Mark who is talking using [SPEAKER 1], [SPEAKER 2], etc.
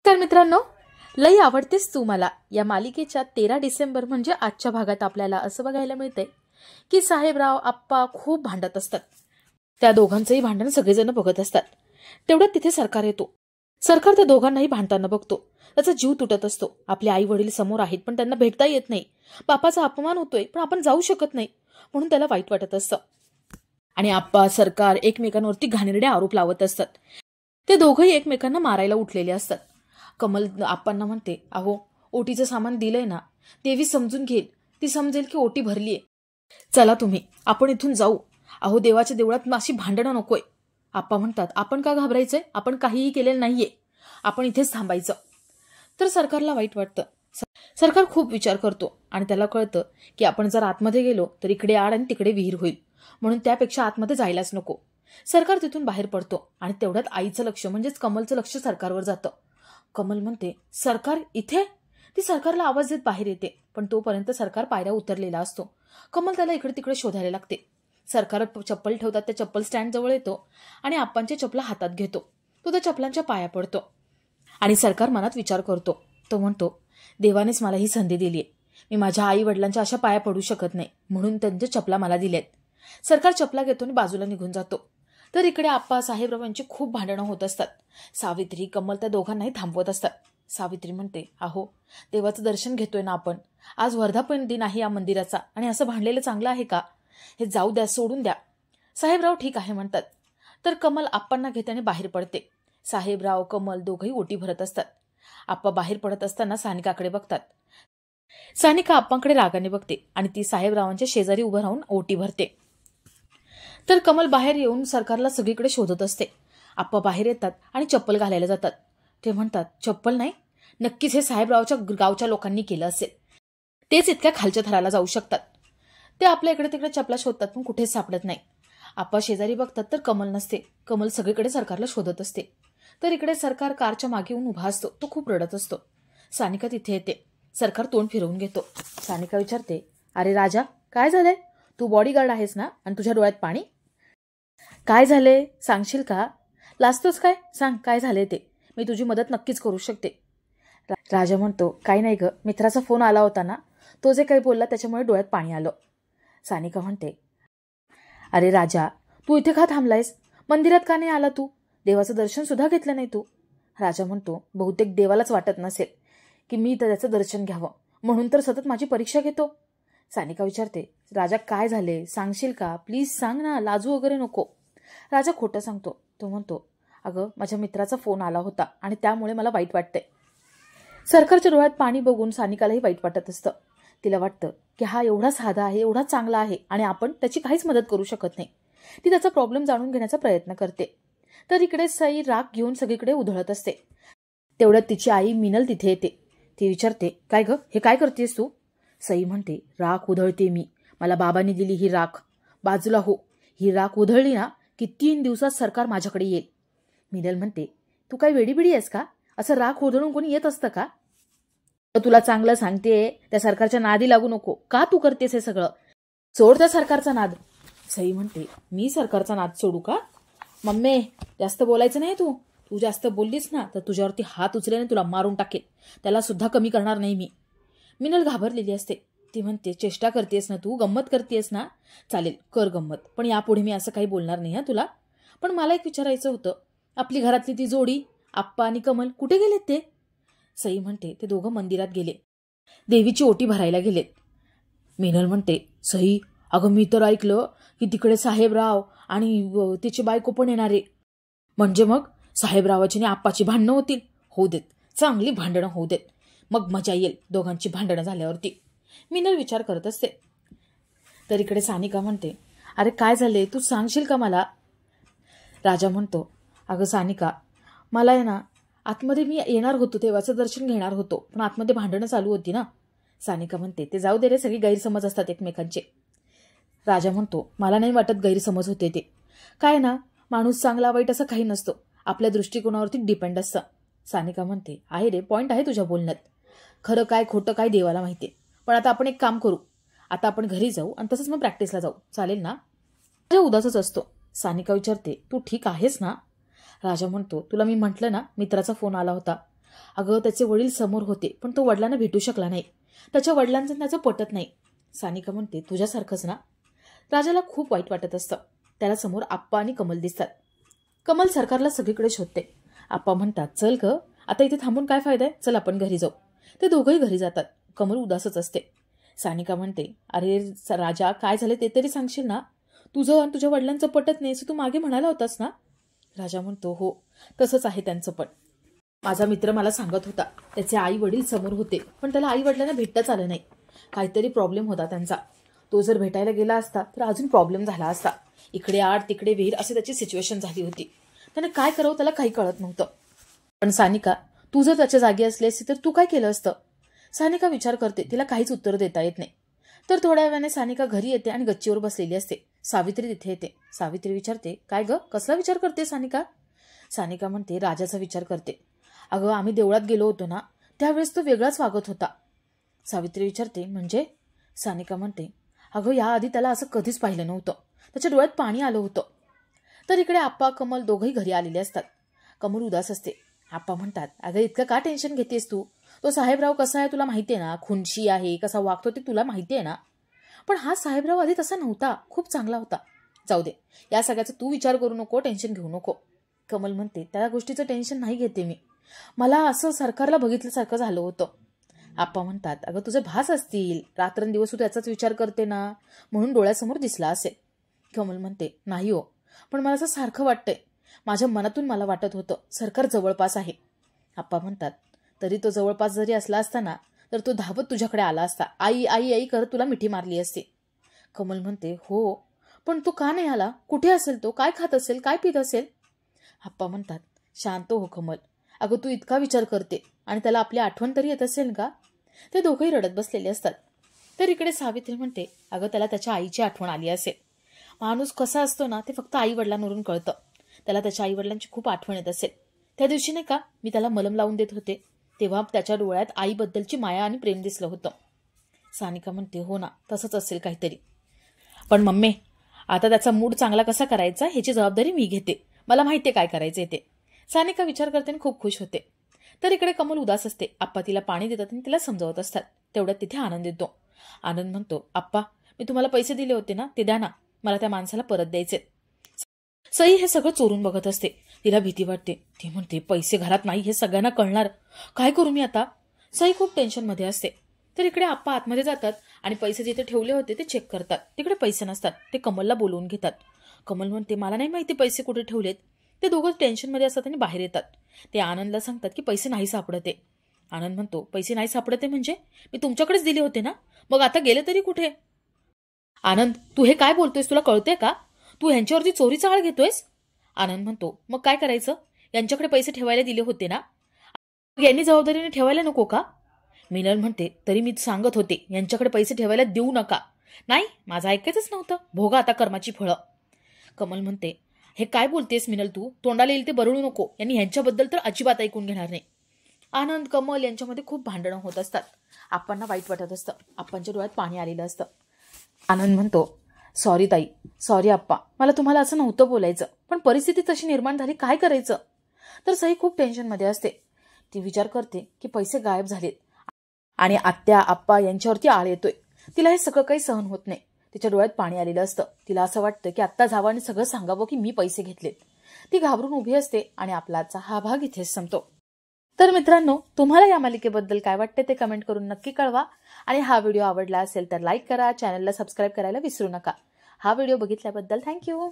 [SPEAKER 1] तर मित्रांनो, लई आवडतेस तू मला या मालिकेच्या 13 डिसेंबर म्हणजे आजच्या भागात आपल्याला असं बघायला मिळते की साहेबराव आप्पा खूप भांडत असतात. त्या दोघांचंही भांडण सगळेजण बघत असतात. तेवढ्यात तिथे सरकार येतो. सरकार त्या दोघांनाही भांडताना बघतो. त्याचा जीव तुटत असतो. आपले आई वडील समोर आहेत पण त्यांना भेटता येत नाही. बापाचा अपमान होतोय पण आपण जाऊ शकत नाही म्हणून त्याला वाईट वाटत असतं. आणि आप्पा सरकार एकमेकांवरती घाणेरडे आरोप लावत असतात. ते दोघंही एकमेकांना मारायला उठलेले असतात. कमल आप्पांना म्हणते, अहो ओटीचं सामान दिलंय ना, देवी समजून घेईल. ती समजेल की ओटी भरलीये. चला तुम्ही आपण इथून जाऊ. अहो देवाच्या देवळात अशी भांडणं नकोय. आप्पा म्हणतात, आपण का घाबरायचंय? आपण काहीही केलेलं नाहीये. आपण इथेच थांबायचं. तर सरकारला वाईट वाटतं. सरकार खूप विचार करतो आणि त्याला कळतं की आपण जर आतमध्ये गेलो तर इकडे आड आणि तिकडे विहीर होईल, म्हणून त्यापेक्षा आतमध्ये जायलाच नको. सरकार तिथून बाहेर पडतो आणि तेवढ्यात आईचं लक्ष म्हणजेच कमलचं लक्ष सरकारवर जातं. कमल म्हणते, सरकार इथे? ती सरकारला आवाज देत बाहेर येते पण तोपर्यंत सरकार पायऱ्या उतरलेला असतो. कमल त्याला इकडे तिकडे शोधायला लागते. सरकार चप्पल ठेवतात त्या चप्पल स्टँड जवळ येतो आणि आप्पांच्या चपला हातात घेतो. तो त्या चपलांच्या पाया पडतो आणि सरकार मनात विचार करतो. तो म्हणतो, देवानेच मला ही संधी दिलीये. मी माझ्या आई वडिलांच्या अशा पाया पडू शकत नाही म्हणून त्यांच्या चपला मला दिल्यात. सरकार चपला घेतो आणि बाजूला निघून जातो. तर इकडे आप्पा साहेबरावांची खूप भांडणं होत असतात. सावित्री कमल त्या दोघांनाही थांबवत असतात. सावित्री म्हणते, अहो देवाचं दर्शन घेतोय ना आपण. आज वर्धापन दिन आहे या मंदिराचा आणि असं भांडलेलं चांगलं आहे का? हे जाऊ द्या, सोडून द्या. साहेबराव ठीक आहे म्हणतात. तर कमल आप्पांना घेते आणि बाहेर पडते. साहेबराव कमल दोघंही ओटी भरत असतात. आप्पा बाहेर पडत असताना सानिकाकडे बघतात. सानिका आप्पांकडे रागाने बघते आणि ती साहेबरावांच्या शेजारी उभं राहून ओटी भरते. तर कमल बाहेर येऊन सरकारला सगळीकडे शोधत असते. आप्पा बाहेर येतात आणि चप्पल घालायला जातात. ते म्हणतात, चप्पल नाही, नक्कीच हे साहेबरावच्या गावच्या लोकांनी केलं असेल. तेच इतक्या खालच्या थराला जाऊ शकतात. ते आपल्या इकडे तिकडे चपला शोधतात पण कुठेच सापडत नाही. आप्पा शेजारी बघतात तर कमल नसते. कमल सगळीकडे सरकारला शोधत असते. तर इकडे सरकार कारच्या मागे येऊन उभा असतो. तो खूप रडत असतो. सानिका तिथे येते. सरकार तोंड फिरवून घेतो. सानिका विचारते, अरे राजा, काय झालंय? तू बॉडीगार्ड आहेस ना आणि तुझ्या डोळ्यात पाणी? काय झाले सांगशील का? लाजतोस काय? सांग काय झाले ते. मी तुझी मदत नक्कीच करू शकते. राजा म्हणतो, काही नाही ग, मित्राचा फोन आला होता ना, तो जे काही बोलला त्याच्यामुळे डोळ्यात पाणी आलं. सानिका म्हणते, अरे राजा, तू इथे का थांबलायस? मंदिरात का नाही आला तू? देवाचं दर्शन सुद्धा घेतलं नाही तू. राजा म्हणतो, बहुतेक देवालाच वाटत नसेल की मी त्याचं दर्शन घ्यावं म्हणून तर सतत माझी परीक्षा घेतो. सानिका विचारते, राजा काय झाले सांगशील का? प्लीज सांग ना, लाजू वगैरे नको. राजा खोटं सांगतो. तो म्हणतो, अगं माझ्या मित्राचा फोन आला होता आणि त्यामुळे मला वाईट वाटतंय. सरकारच्या डोळ्यात पाणी बघून सानिकालाही वाईट वाटत असतं. तिला वाटतं की हा एवढा साधा आहे, एवढा चांगला आहे आणि आपण त्याची काहीच मदत करू शकत नाही. ती त्याचा प्रॉब्लेम जाणून घेण्याचा प्रयत्न करते. तर इकडे सई राग घेऊन सगळीकडे उधळत असते. तेवढ्यात तिची आई मिनल तिथे येते. ती विचारते, काय ग, हे काय करतेस तू? सई म्हणते, राख उधळते मी. मला बाबांनी दिली ही राख. बाजूला हो. ही राख उधळली ना की 3 दिवसात सरकार माझ्याकडे येईल. मिनल म्हणते, तू काय वेडीबिडी आहेस का? असं राख उधळून कोणी येत असतं का? तुला चांगलं सांगते, त्या सरकारच्या नादी लागू नको. का तू करतेस हे सगळं? सोड त्या सरकारचा नाद. सई म्हणते, मी सरकारचा नाद सोडू का? मम्मी, जास्त बोलायचं नाही. तू जास्त बोललीस ना तर तुझ्यावरती हात उचलेने तुला मारून टाकेल. त्याला सुद्धा कमी करणार नाही मी. मिनल घाबरलेली असते. ती म्हणते, चेष्टा करतेस ना तू, गंमत करतेस ना? चालेल, कर गंमत, पण यापुढे मी असं काही बोलणार नाही. तुला पण मला एक विचारायचं होतं, आपली घरातली ती जोडी आप्पा आणि कमल कुठे गेलेत ते? सई म्हणते, ते दोघं मंदिरात गेले, देवीची ओटी भरायला गेलेत. मिनल म्हणते, सई, अगं मी तर ऐकलं की तिकडे साहेबराव आणि तिची बायको पण येणारे. म्हणजे मग साहेबरावाची आणि आप्पाची भांडणं होतील? होऊ देत, चांगली भांडणं होऊ देत, मग मजा येईल दोघांची भांडणं झाल्यावरती. मिनल विचार करत असते. तर इकडे सानिका म्हणते, अरे काय झाले, तू सांगशील का मला? राजा म्हणतो, अगं सानिका, मला आहे ना, आतमध्ये मी येणार होतो, देवाचं दर्शन घेणार होतो, पण आतमध्ये भांडणं चालू होती ना. सानिका म्हणते, ते जाऊ दे रे, सगळी गैरसमज असतात एकमेकांचे. राजा म्हणतो, मला नाही वाटत गैरसमज होते ते. काय ना, माणूस चांगला वाईट असं काही नसतो, आपल्या दृष्टिकोनावरती डिपेंड असतं. सानिका म्हणते, आहे रे, पॉईंट आहे तुझ्या बोलण्यात. खरं काय खोटं काय देवाला माहिती. पण आता आपण एक काम करू, आता आपण घरी जाऊ आणि तसंच मग प्रॅक्टिसला जाऊ, चालेल ना? राजा उदासच असतो. सानिका विचारते, तू ठीक आहेस ना? राजा म्हणतो, तुला मी म्हटलं ना, मित्राचा फोन आला होता. अगं त्याचे वडील समोर होते, पण तो वडिलांना भेटू शकला नाही. त्याच्या वडिलांचं त्याचं पटत नाही. सानिका म्हणते, तुझ्यासारखंच ना. राजाला खूप वाईट वाटत असतं. त्याला समोर आप्पा आणि कमल दिसतात. कमल सरकारला सगळीकडे शोधते. आप्पा म्हणतात, चल ग, आता इथे थांबून काय फायदा आहे, चल आपण घरी जाऊ. ते दोघंही घरी जातात. कमल उदासच असते. सानिका म्हणते, अरे राजा, काय झाले ते तरी सांगशील ना. तुझं आणि तुझ्या वडिलांचं पटत नाही असं तू मागे म्हणाला होतास ना. राजा म्हणतो, हो तसंच आहे त्यांचं पण. माझा मित्र मला सांगत होता, त्याचे आई वडील समोर होते, पण त्याला आई वडिलांना भेटताच आलं नाही. काहीतरी प्रॉब्लेम होता त्यांचा. तो जर भेटायला गेला असता तर अजून प्रॉब्लेम झाला असता. इकडे आड तिकडे विहीर अशी त्याची सिच्युएशन झाली होती. त्याने काय करावं त्याला काही कळत नव्हतं. पण सानिका, तू जर त्याच्या जागी असली असती तर तू काय केलं असतं. सानिका विचार करते. तिला काहीच उत्तर देता येत नाही. तर थोड्या वेळाने सानिका घरी येते आणि गच्चीवर बसलेली असते. सावित्री तिथे येते. सावित्री विचारते, काय ग, कसला विचार करते सानिका. सानिका म्हणते, राजाचा विचार करते. अगं, आम्ही देवळात गेलो होतो ना, त्यावेळेस तो वेगळाच वागत होता. सावित्री विचारते, म्हणजे. सानिका म्हणते, अगं, याआधी त्याला असं कधीच पाहिलं नव्हतं. त्याच्या डोळ्यात पाणी आलं होतं. तर इकडे आप्पा कमल दोघंही घरी आलेले असतात. कमल उदास असते. आप्पा म्हणतात, अगं, इतकं का टेन्शन घेतेस तू. तो साहेबराव कसा आहे तुला माहिती आहे ना, खुनशी आहे, कसा वागतो ते तुला माहिती आहे ना. पण हा साहेबराव आधी तसा नव्हता, खूप चांगला होता. जाऊ दे, या सगळ्याचा तू विचार करू नको, टेन्शन घेऊ नको. कमल म्हणते, त्या गोष्टीचं टेन्शन नाही घेते मी. मला असं सरकारला बघितल्यासारखं झालं होतं. आप्पा म्हणतात, अगं, तुझे भास असतील, रात्रंदिवस तू त्याचाच विचार करते ना, म्हणून डोळ्यासमोर दिसला असेल. कमल म्हणते, नाही हो, पण मला असं सारखं वाटतंय. माझ्या मनातून मला वाटत होतं सरकार जवळपास आहे. आप्पा म्हणतात, तरी तो जवळपास जरी असला असता ना, तर तो धावत तुझ्याकडे आला असता, आई आई आई करत तुला मिठी मारली असती. कमल म्हणते, हो, पण तो का नाही आला. कुठे असेल तो, काय खात असेल, काय पित असेल. आप्पा म्हणतात, शांत हो कमल, अगं तू इतका विचार करते आणि त्याला आपली आठवण तरी येत असेल का. ते दोघंही रडत बसलेले असतात. तर इकडे सावित्री म्हणते, अगं, त्याला त्याच्या आईची आठवण आली असेल. माणूस कसा असतो ना, ते फक्त आई वडिलांवरून कळतं. त्याला त्याच्या आई वडिलांची खूप आठवण येत असेल. त्या दिवशी नाही का मी त्याला मलम लावून देत होते, तेव्हा त्याच्या डोळ्यात आईबद्दलची माया आणि प्रेम दिसलं होतं. सानिका म्हणते, हो ना, तसंच असेल काहीतरी. पण मम्मी, आता त्याचा मूड चांगला कसा करायचा ह्याची जबाबदारी मी घेते. मला माहितीये काय करायचंय ते. सानिका विचार करते आणि खूप खुश होते. तर इकडे कमल उदास असते. आप्पा तिला पाणी देतात आणि तिला समजावत असतात. तेवढ्यात तिथे आनंद येतो. आनंद म्हणतो, आप्पा, मी तुम्हाला पैसे दिले होते ना, ते द्या ना, मला त्या माणसाला परत द्यायचे. सई हे सगळं चोरून बघत असते. तिला भीती वाटते. ती म्हणते, पैसे घरात नाही हे सगळ्यांना कळणार, काय करू मी आता. सई खूप टेन्शनमध्ये असते. तर इकडे आप्पा आतमध्ये जातात आणि पैसे जिथे ठेवले होते ते चेक करतात. तिकडे पैसे नसतात. ते कमलला बोलवून घेतात. कमल म्हणते, मला नाही माहिती पैसे कुठे ठेवलेत. ते दोघं टेन्शनमध्ये असतात आणि बाहेर येतात. ते आनंदला सांगतात की पैसे नाही सापडते. आनंद म्हणतो, पैसे नाही सापडते म्हणजे मी तुमच्याकडेच दिले होते ना, मग आता गेले तरी कुठे. आनंद, तू हे काय बोलतोयस, तुला कळतंय का. तू ह्यांच्यावरती चोरीचा आळ घेतोयस. आनंद म्हणतो, मग काय करायचं, यांच्याकडे पैसे ठेवायला दिले होते ना, यांनी जबाबदारीने ठेवायला नको का. मिनल म्हणते, तरी मी सांगत होते यांच्याकडे पैसे ठेवायला देऊ नका. नाही, माझं ऐकायचंच नव्हतं, भोगा आता कर्माची फळं. कमल म्हणते, हे काय बोलतेस मिनल तू, तोंडाला येईल ते बरळू नको, यांनी ह्यांच्याबद्दल तर अजिबात ऐकून घेणार नाही. आनंद कमल यांच्यामध्ये खूप भांडणं होत असतात. आप्पांना वाईट वाटत असतं. आप्पांच्या डोळ्यात पाणी आलेलं असतं. आनंद म्हणतो, सॉरी ताई, सॉरी आप्पा, मला तुम्हाला असं नव्हतं बोलायचं, पण परिस्थिती तशी निर्माण झाली, काय करायचं. तर सई खूप टेन्शनमध्ये असते. ती विचार करते की पैसे गायब झालेत आणि आत्या आप्पा यांच्यावरती आळ येतोय. तिला हे सगळं काही सहन होत नाही. तिच्या डोळ्यात पाणी आलेलं असतं. तिला असं वाटतं की आत्ता जावं आणि सगळं सांगावं की मी पैसे घेतलेत. ती घाबरून उभी असते आणि आपला आजचा हा भाग इथेच संपतो. तर मित्रांनो, तुम्हाला या मालिकेबद्दल काय वाटते ते कमेंट करून नक्की कळवा. आणि हा व्हिडिओ आवडला असेल तर लाईक करा, चॅनलला सबस्क्राईब करायला विसरू नका. हा व्हिडिओ बघितल्याबद्दल थँक्यू.